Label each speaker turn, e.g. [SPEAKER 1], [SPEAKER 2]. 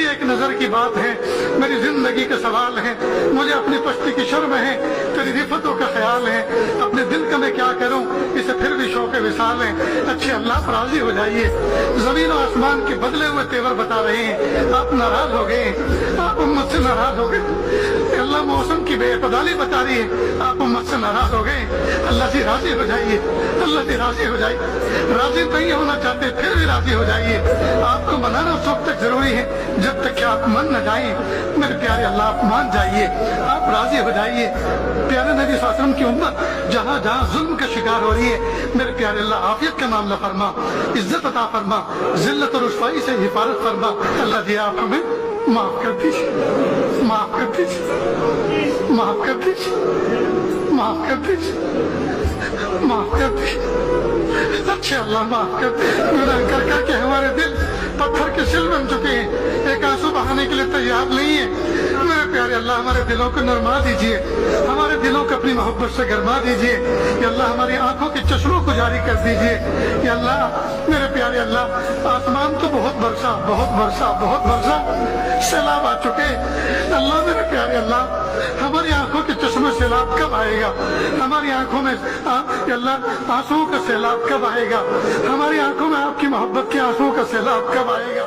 [SPEAKER 1] ایک نظر کی بات ہے، میری زندگی کا سوال ہے، مجھے اپنی پشتی کی شرم ہے، تیری رفتوں کا خیال ہے، اپنے دل کا میں کیا کروں، اسے پھر بھی شوق وصال ہے۔ اچھے اللہ پر راضی ہو جائیے۔ زمین و آسمان کے بدلے ہوئے تیور بتا رہے ہیں، آپ ناراض ہو گئے، آپ امت سے ناراض ہو گئے۔ اللہ موسم کی بے اعتدالی بتا رہی ہے، آپ امت سے ناراض ہو گئے۔ اللہ سے راضی ہو جائیے، اللہ سے راضی ہو جائیے۔ راضی نہیں ہونا چاہتے پھر بھی راضی ہو جائیے۔ آپ کو منانا اس وقت تک ضروری ہے جب تک کہ آپ من نہ جائیں۔ میرے پیارے اللہ آپ مان جائیے، آپ راضی ہو جائیے۔ پیارے نبی صلی اللہ علیہ وسلم کی امت جہاں جہاں ظلم کا شکار ہو رہی ہے، میرے پیارے اللہ عافیت کا معاملہ فرما، عزت عطا فرما، ذلت اور رسوائی سے حفاظت فرما۔ اللہ جی آپ ہمیں معاف کر دیجیے، معاف کر دیجیے، معاف کر دیجیے، معاف کر دیجیے، معاف کر دیجیے۔ اچھے اللہ معاف کر دیجیے۔ گناہ کر کر کے ہمارے دل پتھر کے سل بن چکے ہیں، ایک آنسو بہانے کے لیے تیار نہیں ہے۔ میرے پیارے اللہ ہمارے دلوں کو نرما دیجیے، ہمارے دلوں کو اپنی محبت سے گرما دیجیے۔ یا اللہ ہماری آنکھوں کے چشموں کو جاری کر دیجیے۔ یا اللہ میرے پیارے اللہ آسمان تو بہت برسا، بہت برسا، بہت برسا، سیلاب آ چکے۔ اللہ میرے پیارے اللہ ہماری آنکھوں کے چشمے سیلاب کب آئے گا؟ ہماری آنکھوں میں یا اللہ آنسوؤں کا سیلاب کب آئے گا؟ ہماری آنکھوں میں آپ کی محبت کے آنسوؤں کا سیلاب کب آئے گا؟